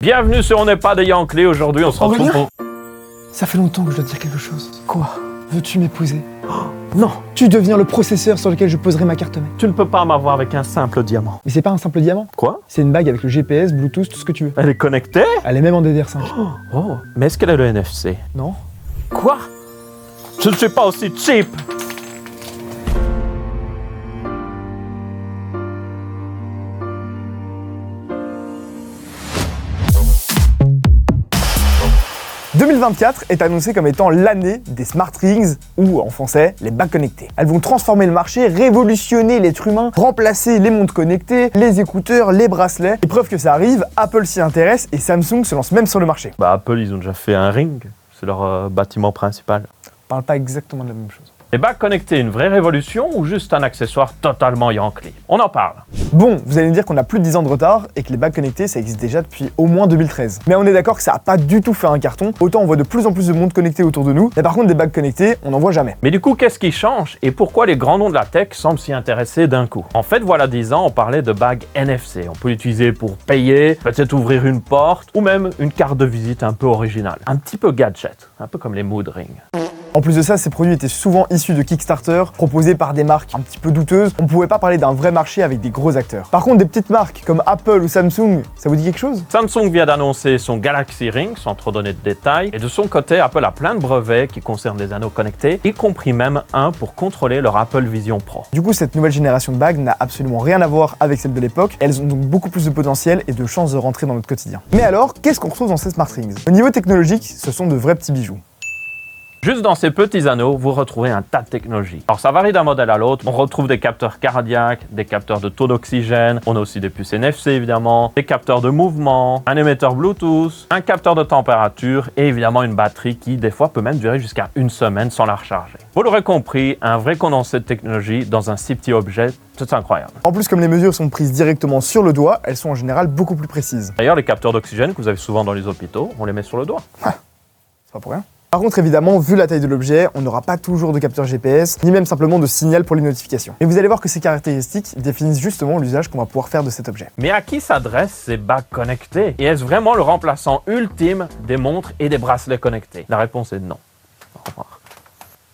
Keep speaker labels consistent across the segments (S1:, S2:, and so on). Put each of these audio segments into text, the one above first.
S1: Bienvenue sur On n'est pas des Yankees. Aujourd'hui, on se retrouve pour...
S2: Ça fait longtemps que je dois te dire quelque chose. Quoi? Veux-tu m'épouser? Non! Tu deviens le processeur sur lequel je poserai ma carte mère.
S1: Tu ne peux pas m'avoir avec un simple diamant.
S2: Mais c'est pas un simple diamant.
S1: Quoi?
S2: C'est une bague avec le GPS, Bluetooth, tout ce que tu veux.
S1: Elle est connectée?
S2: Elle est même en DDR5.
S1: Oh, mais est-ce qu'elle a le NFC?
S2: Non?
S1: Quoi? Je ne suis pas aussi cheap!
S2: « 2024 est annoncé comme étant l'année des Smart Rings, ou en français, les bagues connectées. Elles vont transformer le marché, révolutionner l'être humain, remplacer les montres connectées, les écouteurs, les bracelets. Et preuve que ça arrive, Apple s'y intéresse et Samsung se lance même sur le marché.
S1: Bah Apple, ils ont déjà fait un ring. C'est leur bâtiment principal.
S2: On parle pas exactement de la même chose.
S1: Les bagues connectées, une vraie révolution ou juste un accessoire totalement Yankee? On en parle.
S2: Bon, vous allez me dire qu'on a plus de 10 ans de retard et que les bagues connectées, ça existe déjà depuis au moins 2013. Mais on est d'accord que ça a pas du tout fait un carton. Autant on voit de plus en plus de montres connectées autour de nous, mais par contre des bagues connectées, on n'en voit jamais.
S1: Mais du coup, qu'est-ce qui change et pourquoi les grands noms de la tech semblent s'y intéresser d'un coup? En fait, voilà 10 ans, on parlait de bagues NFC. On peut l'utiliser pour payer, peut-être ouvrir une porte ou même une carte de visite un peu originale. Un petit peu gadget, un peu comme les mood rings.
S2: En plus de ça, ces produits étaient souvent issus de Kickstarter, proposés par des marques un petit peu douteuses. On pouvait pas parler d'un vrai marché avec des gros acteurs. Par contre, des petites marques comme Apple ou Samsung, ça vous dit quelque chose?
S1: Samsung vient d'annoncer son Galaxy Ring, sans trop donner de détails. Et de son côté, Apple a plein de brevets qui concernent les anneaux connectés, y compris même un pour contrôler leur Apple Vision Pro.
S2: Du coup, cette nouvelle génération de bagues n'a absolument rien à voir avec celle de l'époque. Elles ont donc beaucoup plus de potentiel et de chances de rentrer dans notre quotidien. Mais alors, qu'est-ce qu'on retrouve dans ces Smart Rings? Au niveau technologique, ce sont de vrais petits bijoux.
S1: Juste dans ces petits anneaux, vous retrouvez un tas de technologies. Alors ça varie d'un modèle à l'autre. On retrouve des capteurs cardiaques, des capteurs de taux d'oxygène, on a aussi des puces NFC évidemment, des capteurs de mouvement, un émetteur Bluetooth, un capteur de température et évidemment une batterie qui des fois peut même durer jusqu'à une semaine sans la recharger. Vous l'aurez compris, un vrai condensé de technologie dans un si petit objet, c'est incroyable.
S2: En plus, comme les mesures sont prises directement sur le doigt, elles sont en général beaucoup plus précises.
S1: D'ailleurs, les capteurs d'oxygène que vous avez souvent dans les hôpitaux, on les met sur le doigt.
S2: C'est pas pour rien. Par contre, évidemment, vu la taille de l'objet, on n'aura pas toujours de capteur GPS, ni même simplement de signal pour les notifications. Mais vous allez voir que ces caractéristiques définissent justement l'usage qu'on va pouvoir faire de cet objet.
S1: Mais à qui s'adressent ces bagues connectées? Et est-ce vraiment le remplaçant ultime des montres et des bracelets connectés? La réponse est non. Au revoir.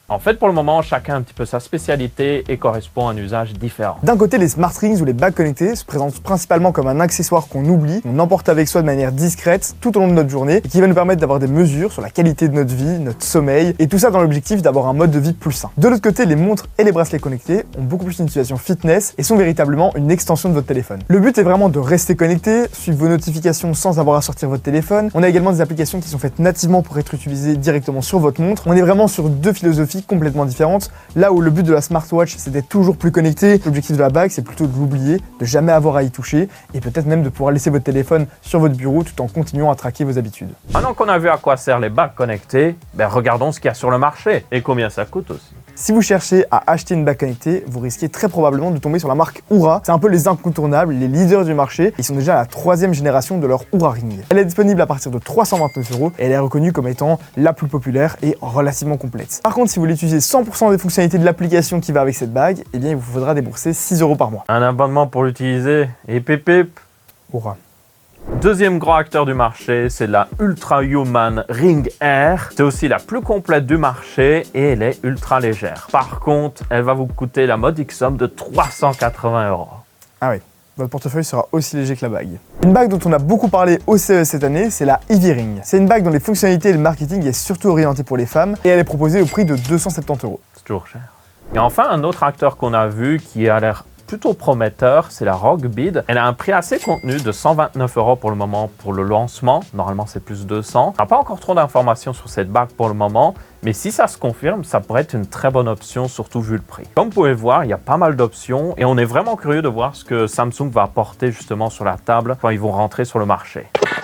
S1: En fait, pour le moment, chacun a un petit peu sa spécialité et correspond à un usage différent.
S2: D'un côté, les Smart Rings ou les bagues connectées se présentent principalement comme un accessoire qu'on oublie, qu'on emporte avec soi de manière discrète tout au long de notre journée et qui va nous permettre d'avoir des mesures sur la qualité de notre vie, notre sommeil et tout ça dans l'objectif d'avoir un mode de vie plus sain. De l'autre côté, les montres et les bracelets connectés ont beaucoup plus une situation fitness et sont véritablement une extension de votre téléphone. Le but est vraiment de rester connecté, suivre vos notifications sans avoir à sortir votre téléphone. On a également des applications qui sont faites nativement pour être utilisées directement sur votre montre. On est vraiment sur deux philosophies complètement différentes. Là où le but de la smartwatch c'est d'être toujours plus connecté, l'objectif de la bague c'est plutôt de l'oublier, de jamais avoir à y toucher et peut-être même de pouvoir laisser votre téléphone sur votre bureau tout en continuant à traquer vos habitudes.
S1: Maintenant qu'on a vu à quoi servent les bagues connectées, regardons ce qu'il y a sur le marché et combien ça coûte aussi.
S2: Si vous cherchez à acheter une bague connectée, vous risquez très probablement de tomber sur la marque Oura. C'est un peu les incontournables, les leaders du marché. Ils sont déjà à la 3e génération de leur Oura Ring. Elle est disponible à partir de 329 € et elle est reconnue comme étant la plus populaire et relativement complète. Par contre, si vous voulez utiliser 100% des fonctionnalités de l'application qui va avec cette bague, eh bien il vous faudra débourser 6 € par mois.
S1: Un abonnement pour l'utiliser et pip.
S2: Oura.
S1: Deuxième grand acteur du marché, c'est la Ultra Human Ring Air. C'est aussi la plus complète du marché et elle est ultra légère. Par contre, elle va vous coûter la modique somme de 380 €.
S2: Ah oui, votre portefeuille sera aussi léger que la bague. Une bague dont on a beaucoup parlé au CES cette année, c'est la Ivy Ring. C'est une bague dont les fonctionnalités et le marketing est surtout orienté pour les femmes et elle est proposée au prix de 270 €.
S1: C'est toujours cher. Et enfin, un autre acteur qu'on a vu qui a l'air plutôt prometteur, c'est la Rockbead. Elle a un prix assez contenu de 129 € pour le moment pour le lancement. Normalement, c'est plus 200. On n'a pas encore trop d'informations sur cette bague pour le moment, mais si ça se confirme, ça pourrait être une très bonne option, surtout vu le prix. Comme vous pouvez voir, il y a pas mal d'options et on est vraiment curieux de voir ce que Samsung va apporter justement sur la table quand ils vont rentrer sur le marché.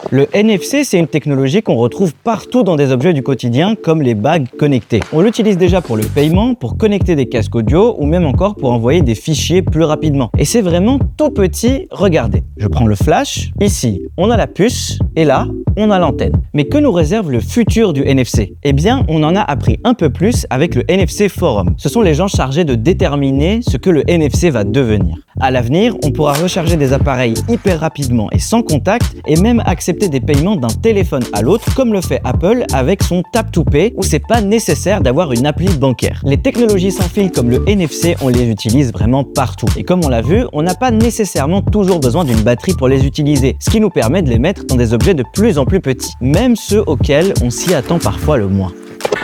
S3: Le NFC, c'est une technologie qu'on retrouve partout dans des objets du quotidien comme les bagues connectées. On l'utilise déjà pour le paiement, pour connecter des casques audio ou même encore pour envoyer des fichiers plus rapidement. Et c'est vraiment tout petit, regardez. Je prends le flash, ici on a la puce et là on a l'antenne. Mais que nous réserve le futur du NFC? Eh bien, on en a appris un peu plus avec le NFC Forum. Ce sont les gens chargés de déterminer ce que le NFC va devenir. À l'avenir, on pourra recharger des appareils hyper rapidement et sans contact, et même accepter des paiements d'un téléphone à l'autre, comme le fait Apple avec son Tap to Pay, où c'est pas nécessaire d'avoir une appli bancaire. Les technologies sans fil comme le NFC, on les utilise vraiment partout. Et comme on l'a vu, on n'a pas nécessairement toujours besoin d'une batterie pour les utiliser, ce qui nous permet de les mettre dans des objets de plus en plus petits, même ceux auxquels on s'y attend parfois le moins.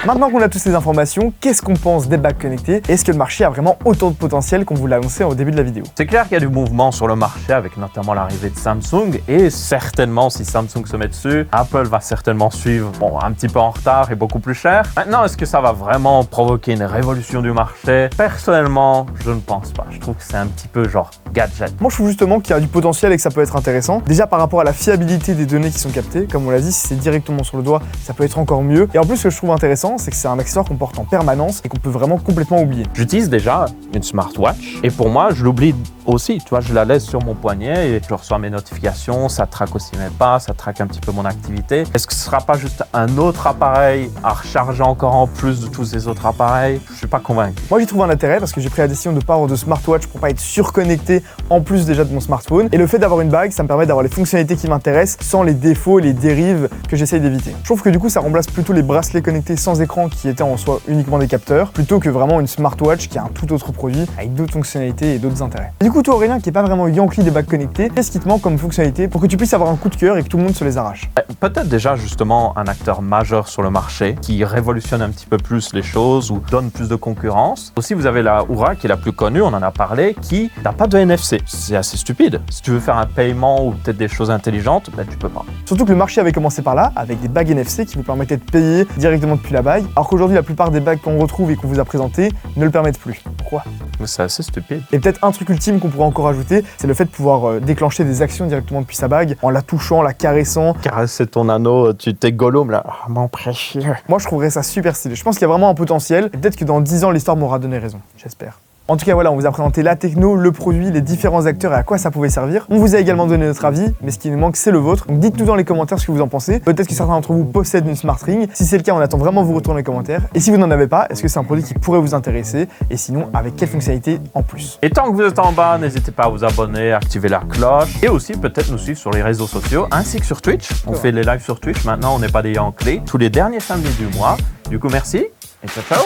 S2: Maintenant qu'on a toutes ces informations, qu'est-ce qu'on pense des bagues connectées? Est-ce que le marché a vraiment autant de potentiel qu'on vous l'a annoncé au début de la vidéo?
S1: C'est clair qu'il y a du mouvement sur le marché avec notamment l'arrivée de Samsung et certainement si Samsung se met dessus, Apple va certainement suivre, bon, un petit peu en retard et beaucoup plus cher. Maintenant, est-ce que ça va vraiment provoquer une révolution du marché? Personnellement, je ne pense pas. Je trouve que c'est un petit peu genre gadget.
S2: Moi, je trouve justement qu'il y a du potentiel et que ça peut être intéressant. Déjà par rapport à la fiabilité des données qui sont captées, comme on l'a dit, si c'est directement sur le doigt, ça peut être encore mieux. Et en plus, ce que je trouve intéressant, c'est que c'est un accessoire qu'on porte en permanence et qu'on peut vraiment complètement oublier.
S1: J'utilise déjà une smartwatch et pour moi, je l'oublie aussi. Tu vois, je la laisse sur mon poignet et je reçois mes notifications, ça traque aussi mes pas, ça traque un petit peu mon activité. Est-ce que ce sera pas juste un autre appareil à recharger encore en plus de tous ces autres appareils? Je suis pas convaincu.
S2: Moi, j'y trouve un intérêt parce que j'ai pris la décision de ne pas avoir de smartwatch pour pas être surconnecté en plus déjà de mon smartphone. Et le fait d'avoir une bague, ça me permet d'avoir les fonctionnalités qui m'intéressent sans les défauts, les dérives que j'essaye d'éviter. Je trouve que du coup, ça remplace plutôt les bracelets connectés sans écran qui étaient en soi uniquement des capteurs, plutôt que vraiment une smartwatch qui est un tout autre produit avec d'autres fonctionnalités et d'autres intérêts. Et du coup, toi Aurélien, qui est pas vraiment yankee des bagues connectées, qu'est-ce qui te manque comme fonctionnalité pour que tu puisses avoir un coup de cœur et que tout le monde se les arrache?
S1: Peut-être déjà justement un acteur majeur sur le marché qui révolutionne un petit peu plus les choses ou donne plus de concurrence. Aussi, vous avez la Oura qui est la plus connue, on en a parlé, qui n'a pas de NFC. C'est assez stupide. Si tu veux faire un paiement ou peut-être des choses intelligentes, ben, tu peux pas.
S2: Surtout que le marché avait commencé par là, avec des bagues NFC qui vous permettaient de payer directement depuis la bague, alors qu'aujourd'hui la plupart des bagues qu'on retrouve et qu'on vous a présentées ne le permettent plus. Pourquoi?
S1: C'est assez stupide.
S2: Et peut-être un truc ultime qu'on pourrait encore ajouter, c'est le fait de pouvoir déclencher des actions directement depuis sa bague, en la touchant, la caressant.
S1: Caresser ton anneau, tu t'es Gollum là. Oh, mon précieux.
S2: Moi je trouverais ça super stylé. Je pense qu'il y a vraiment un potentiel, et peut-être que dans 10 ans l'histoire m'aura donné raison, j'espère. En tout cas voilà, on vous a présenté la techno, le produit, les différents acteurs et à quoi ça pouvait servir. On vous a également donné notre avis, mais ce qui nous manque c'est le vôtre. Donc dites-nous dans les commentaires ce que vous en pensez. Peut-être que certains d'entre vous possèdent une Smart Ring. Si c'est le cas, on attend vraiment vos retours dans les commentaires. Et si vous n'en avez pas, est-ce que c'est un produit qui pourrait vous intéresser? Et sinon, avec quelle fonctionnalité en plus?
S1: Et tant que vous êtes en bas, n'hésitez pas à vous abonner, à activer la cloche et aussi peut-être nous suivre sur les réseaux sociaux ainsi que sur Twitch. On fait les lives sur Twitch maintenant, on n'est pas des Yankees tous les derniers samedis du mois. Du coup, merci et ciao ciao.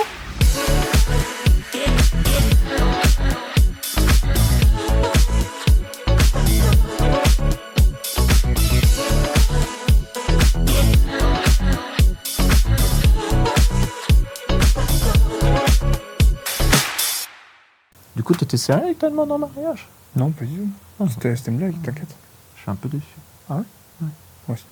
S1: Du coup, t'étais sérieux avec ta demande en mariage?
S2: Non, pas du tout. C'était une blague, t'inquiète.
S1: Je suis un peu déçu.
S2: Ah ouais?
S1: Ouais.
S2: Moi aussi.